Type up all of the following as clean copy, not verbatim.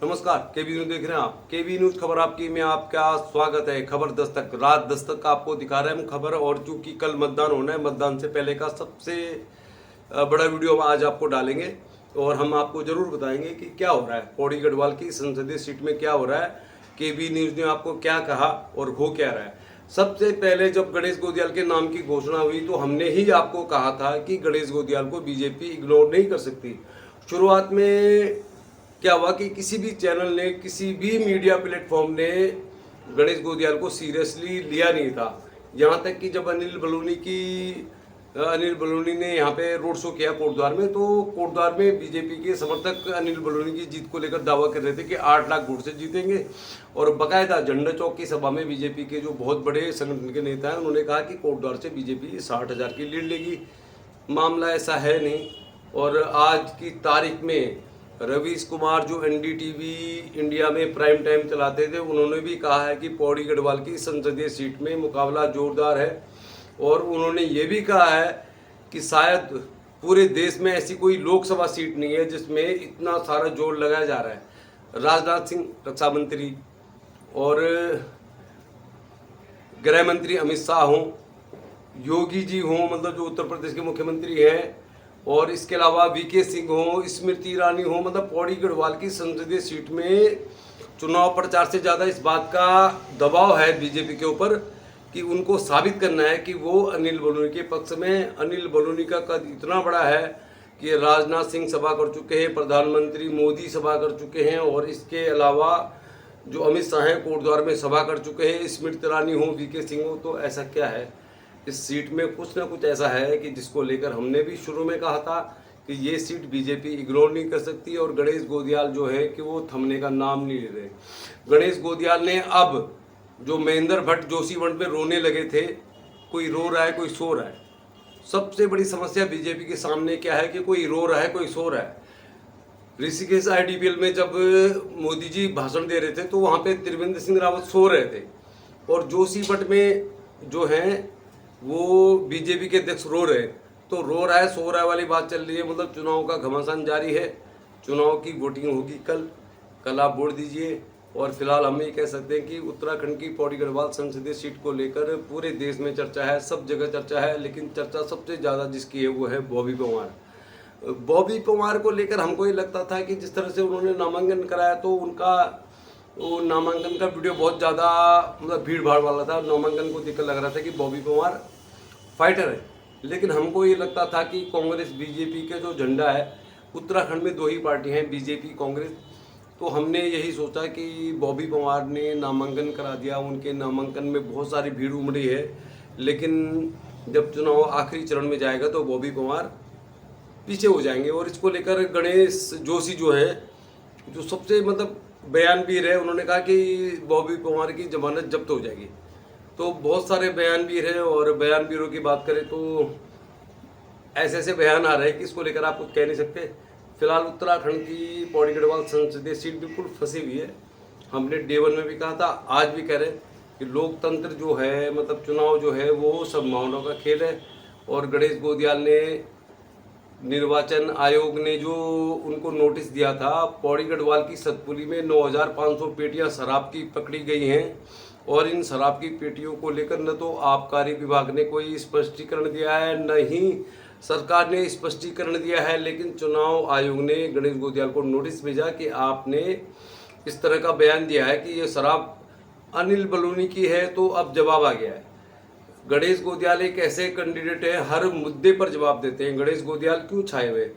नमस्कार, केबी न्यूज देख रहे हैं आप। केबी न्यूज खबर आपकी में आपका स्वागत है। खबर दस्तक रात दस्तक का आपको दिखा रहे हैं खबर। और चूंकि कल मतदान होना है, मतदान से पहले का सबसे बड़ा वीडियो आज आपको डालेंगे और हम आपको जरूर बताएंगे कि क्या हो रहा है पौड़ी गढ़वाल की संसदीय सीट में, क्या हो रहा है, केबी न्यूज ने आपको क्या कहा और हो क्या रहा है। सबसे पहले जब गणेश गोदियाल के नाम की घोषणा हुई तो हमने ही आपको कहा था कि गणेश गोदियाल को बीजेपी इग्नोर नहीं कर सकती। शुरुआत में क्या हुआ कि किसी भी चैनल ने, किसी भी मीडिया प्लेटफॉर्म ने गणेश गोदियाल को सीरियसली लिया नहीं था। यहाँ तक कि जब अनिल बलूनी ने यहाँ पे रोड शो किया कोटद्वार में, तो कोटद्वार में बीजेपी के समर्थक अनिल बलूनी की जीत को लेकर दावा कर रहे थे कि 8 लाख वोट से जीतेंगे। और बाकायदा झंडा चौक की सभा में बीजेपी के जो बहुत बड़े संगठन के नेता हैं उन्होंने कहा कि कोटद्वार से बीजेपी 60,000 की लीड लेगी। मामला ऐसा है नहीं। और आज की तारीख में रवीश कुमार जो एनडीटीवी इंडिया में प्राइम टाइम चलाते थे, उन्होंने भी कहा है कि पौड़ी गढ़वाल की संसदीय सीट में मुकाबला जोरदार है। और उन्होंने ये भी कहा है कि शायद पूरे देश में ऐसी कोई लोकसभा सीट नहीं है जिसमें इतना सारा जोर लगाया जा रहा है। राजनाथ सिंह रक्षा मंत्री और गृह मंत्री अमित शाह हों, योगी जी हों, मतलब जो उत्तर प्रदेश के मुख्यमंत्री हैं, और इसके अलावा वीके सिंह हो, स्मृति ईरानी हो, मतलब पौड़ी गढ़वाल की संसदीय सीट में चुनाव प्रचार से ज़्यादा इस बात का दबाव है बीजेपी के ऊपर कि उनको साबित करना है कि वो अनिल बलूनी के पक्ष में। अनिल बलूनी का कद इतना बड़ा है कि राजनाथ सिंह सभा कर चुके हैं, प्रधानमंत्री मोदी सभा कर चुके हैं, और इसके अलावा जो अमित शाह हैं कोटद्वार में सभा कर चुके हैं, स्मृति ईरानी हो, वीके सिंह हो। तो ऐसा क्या है इस सीट में? कुछ ना कुछ ऐसा है कि जिसको लेकर हमने भी शुरू में कहा था कि ये सीट बीजेपी इग्नोर नहीं कर सकती। और गणेश गोदियाल जो है कि वो थमने का नाम नहीं ले रहे। गणेश गोदियाल ने अब जो महेंद्र भट्ट जोशीमठ में रोने लगे थे, कोई रो रहा है कोई सो रहा है। सबसे बड़ी समस्या बीजेपी के सामने क्या है कि कोई रो रहा है कोई सो रहा है। ऋषिकेश IDPL में जब मोदी जी भाषण दे रहे थे तो वहाँ पे त्रिवेंद्र सिंह रावत सो रहे थे, और जोशीमठ में जो हैं वो बीजेपी के अध्यक्ष रो रहे। तो रो रहा है सो रहा है वाली बात चल रही है। मतलब चुनाव का घमासान जारी है। चुनाव की वोटिंग होगी कल आप वोट दीजिए। और फिलहाल हम ये कह सकते हैं कि उत्तराखंड की पौड़ी गढ़वाल संसदीय सीट को लेकर पूरे देश में चर्चा है, सब जगह चर्चा है, लेकिन चर्चा सबसे ज़्यादा जिसकी है वो है बॉबी पंवार। बॉबी पंवार को लेकर हमको ये लगता था कि जिस तरह से उन्होंने नामांकन कराया तो उनका वो नामांकन का वीडियो बहुत ज़्यादा मतलब भीड़ भाड़ वाला था। नामांकन को देखकर लग रहा था कि बॉबी पंवार फाइटर है। लेकिन हमको ये लगता था कि कांग्रेस बीजेपी के जो झंडा है, उत्तराखंड में 2 ही पार्टी हैं, बीजेपी कांग्रेस। तो हमने यही सोचा कि बॉबी पंवार ने नामांकन करा दिया, उनके नामांकन में बहुत सारी भीड़ उमड़ी है। लेकिन जब चुनाव आखिरी चरण में जाएगा तो बॉबी पंवार पीछे हो जाएंगे। और इसको लेकर गणेश जोशी जो है, जो सबसे मतलब बयानवीर है, उन्होंने कहा कि बॉबी पंवार की जमानत जब्त हो जाएगी। तो बहुत सारे बयानवीर हैं, और बयानवीरों की बात करें तो ऐसे ऐसे बयान आ रहे हैं कि इसको लेकर आप कुछ कह नहीं सकते। फिलहाल उत्तराखंड की पौड़ी गढ़वाल संसदीय सीट बिल्कुल फंसी हुई है। हमने डे 1 में भी कहा था, आज भी कह रहे हैं कि लोकतंत्र जो है, मतलब चुनाव जो है वो संभावनाओं का खेल है। और गणेश गोदियाल ने, निर्वाचन आयोग ने जो उनको नोटिस दिया था, पौड़ी गढ़वाल की सतपुली में 9,500 पेटियां शराब की पकड़ी गई हैं। और इन शराब की पेटियों को लेकर न तो आबकारी विभाग ने कोई स्पष्टीकरण दिया है, न ही सरकार ने स्पष्टीकरण दिया है। लेकिन चुनाव आयोग ने गणेश गोदियाल को नोटिस भेजा कि आपने इस तरह का बयान दिया है कि ये शराब अनिल बलूनी की है। तो अब जवाब आ गया है। गणेश गोदियाल एक ऐसे कैंडिडेट है, हर मुद्दे पर जवाब देते हैं। गणेश गोदियाल क्यों छाए हुए?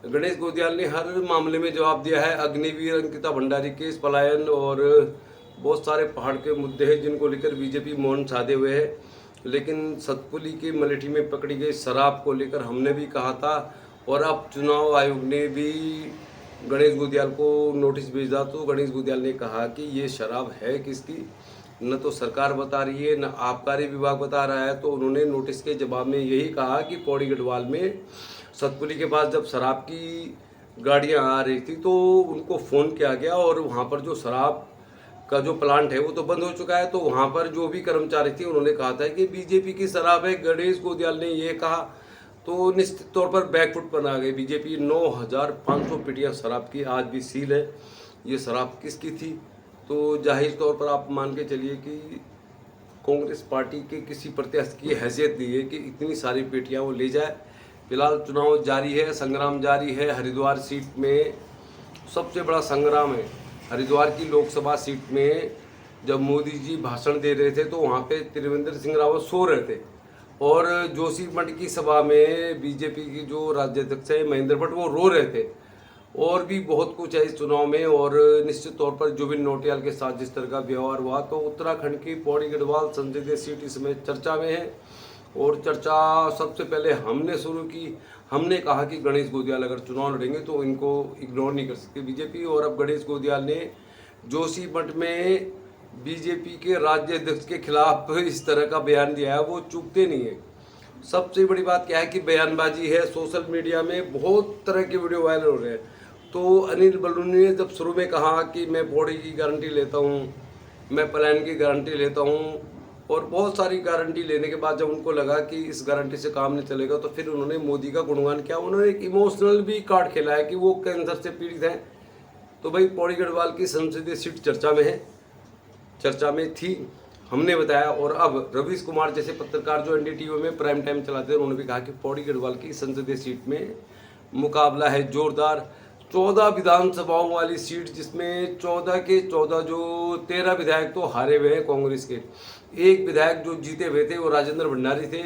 गणेश गोदियाल ने हर मामले में जवाब दिया है। अग्निवीर अंकिता भंडारी केस, पलायन, और बहुत सारे पहाड़ के मुद्दे हैं जिनको लेकर बीजेपी मौन साधे हुए है। लेकिन सतपुली की मलेठी में पकड़ी गई शराब को लेकर हमने भी कहा था, और अब चुनाव आयोग ने भी गणेश गोदियाल को नोटिस भेजा। तो गणेश गोदियाल ने कहा कि ये शराब है किसकी, न तो सरकार बता रही है, न आबकारी विभाग बता रहा है। तो उन्होंने नोटिस के जवाब में यही कहा कि पौड़ी गढ़वाल में सतपुली के पास जब शराब की गाड़ियां आ रही थी तो उनको फ़ोन किया गया, और वहाँ पर जो शराब का जो प्लांट है वो तो बंद हो चुका है। तो वहाँ पर जो भी कर्मचारी थे उन्होंने कहा था कि बीजेपी की शराब है। गणेश गोदियाल ने ये कहा तो निश्चित तौर पर बैकफुट पर आ गई बीजेपी। 9,500 पेटियां शराब की आज भी सील है। ये शराब किसकी थी। तो जाहिर तौर पर आप मान के चलिए कि कांग्रेस पार्टी के किसी प्रत्याशी की हैसियत नहीं है कि इतनी सारी पेटियां वो ले जाए। फिलहाल चुनाव जारी है, संग्राम जारी है। हरिद्वार सीट में सबसे बड़ा संग्राम है। हरिद्वार की लोकसभा सीट में जब मोदी जी भाषण दे रहे थे तो वहाँ पे त्रिवेंद्र सिंह रावत सो रहे थे, और जोशीमठ की सभा में बीजेपी की जो राज्याध्यक्ष है महेंद्र भट्ट वो रो रहे थे। और भी बहुत कुछ है इस चुनाव में, और निश्चित तौर पर जुबिन नौटियाल के साथ जिस तरह का व्यवहार हुआ, तो उत्तराखंड की पौड़ी गढ़वाल संसदीय सीट इस समय चर्चा में है। और चर्चा सबसे पहले हमने शुरू की। हमने कहा कि गणेश गोदियाल अगर चुनाव लड़ेंगे तो इनको इग्नोर नहीं कर सकती बीजेपी। और अब गणेश गोदियाल ने जोशीमठ में बीजेपी के राज्य अध्यक्ष के खिलाफ इस तरह का बयान दिया है, वो चूकते नहीं है। सबसे बड़ी बात क्या है कि बयानबाजी है। सोशल मीडिया में बहुत तरह के वीडियो वायरल हो रहे हैं। तो अनिल बलूनी ने जब शुरू में कहा कि मैं पौड़ी की गारंटी लेता हूँ, मैं पलायन की गारंटी लेता हूँ, और बहुत सारी गारंटी लेने के बाद जब उनको लगा कि इस गारंटी से काम नहीं चलेगा, तो फिर उन्होंने मोदी का गुणगान किया। उन्होंने एक इमोशनल भी कार्ड खेला है कि वो कैंसर से पीड़ित हैं। तो भाई पौड़ी गढ़वाल की संसदीय सीट चर्चा में है, चर्चा में थी, हमने बताया। और अब रवीश कुमार जैसे पत्रकार जो एनडीटीवी में प्राइम टाइम चलाते हैं, उन्होंने भी कहा कि पौड़ी गढ़वाल की संसदीय सीट में मुकाबला है जोरदार। 14 विधानसभाओं वाली सीट, जिसमें 14 के 14 जो 13 विधायक तो हारे हुए हैं कांग्रेस के। एक विधायक जो जीते हुए थे वो राजेंद्र भंडारी थे,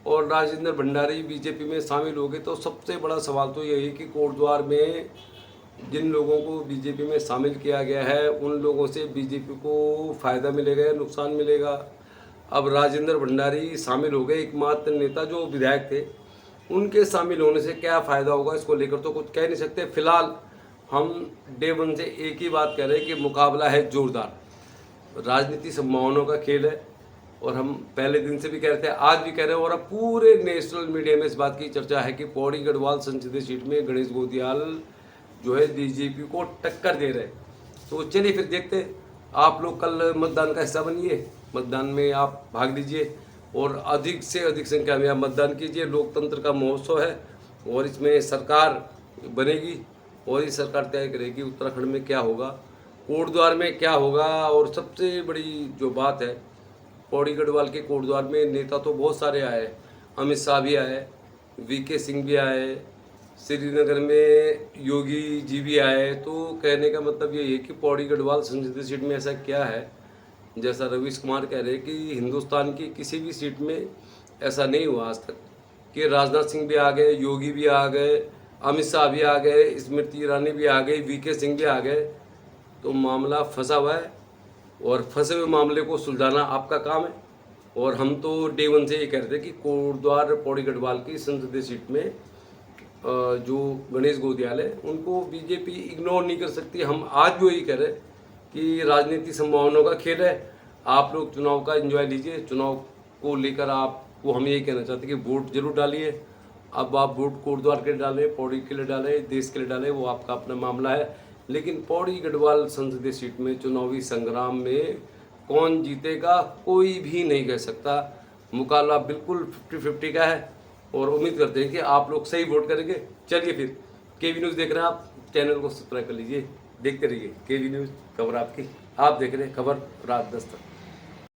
और राजेंद्र भंडारी बीजेपी में शामिल हो गए। तो सबसे बड़ा सवाल तो यही कि कोटद्वार में जिन लोगों को बीजेपी में शामिल किया गया है, उन लोगों से बीजेपी को फ़ायदा मिलेगा या नुकसान मिलेगा। अब राजेंद्र भंडारी शामिल हो गए, एकमात्र नेता जो विधायक थे, उनके शामिल होने से क्या फ़ायदा होगा इसको लेकर तो कुछ कह नहीं सकते। फिलहाल हम डे वन से एक ही बात कह रहे हैं कि मुकाबला है जोरदार, राजनीति संभावनाओं का खेल है। और हम पहले दिन से भी कह रहे थे, आज भी कह रहे हैं, और अब पूरे नेशनल मीडिया में इस बात की चर्चा है कि पौड़ी गढ़वाल संसदीय सीट में गणेश गोदियाल जो है बीजेपी को टक्कर दे रहे। तो चलिए फिर देखते हैं। आप लोग कल मतदान का हिस्सा बनिए, मतदान में आप भाग लीजिए और अधिक से अधिक संख्या में आप मतदान कीजिए। लोकतंत्र का महोत्सव है, और इसमें सरकार बनेगी, और ये सरकार तय करेगी उत्तराखंड में क्या होगा, कोटद्वार में क्या होगा। और सबसे बड़ी जो बात है, पौड़ी गढ़वाल के कोटद्वार में नेता तो बहुत सारे आए, अमित शाह भी आए, वीके सिंह भी आए, श्रीनगर में योगी जी भी आए। तो कहने का मतलब ये है कि पौड़ी गढ़वाल संसदीय सीट में ऐसा क्या है, जैसा रवीश कुमार कह रहे हैं कि हिंदुस्तान की किसी भी सीट में ऐसा नहीं हुआ आज तक कि राजनाथ सिंह भी आ गए, योगी भी आ गए, अमित शाह भी आ गए, स्मृति ईरानी भी आ गई, वीके सिंह भी आ गए। तो मामला फंसा हुआ है, और फंसे हुए मामले को सुलझाना आपका काम है। और हम तो डे वन से ये कह रहे थे कि कोटद्वार पौड़ी गढ़वाल की संसदीय सीट में जो गणेश गोदियाल है उनको बीजेपी इग्नोर नहीं कर सकती। हम आज भी वही कह रहे हैं कि राजनीति संभावनाओं का खेल है। आप लोग चुनाव का एंजॉय लीजिए। चुनाव को लेकर आपको हम यही कहना चाहते हैं कि वोट जरूर डालिए। अब आप वोट कोटद्वार के लिए डालें, पौड़ी के लिए डालें, देश के लिए डालें, वो आपका अपना मामला है। लेकिन पौड़ी गढ़वाल संसदीय सीट में चुनावी संग्राम में कौन जीतेगा कोई भी नहीं कह सकता। मुकाबला बिल्कुल 50-50 का है, और उम्मीद करते हैं कि आप लोग सही वोट करेंगे। चलिए फिर, केवी न्यूज़ देख रहे हैं आप, चैनल को सब्सक्राइब कर लीजिए, देखते रहिए केवी न्यूज़, खबर आपकी। आप देख रहे हैं खबर रात 10 तक।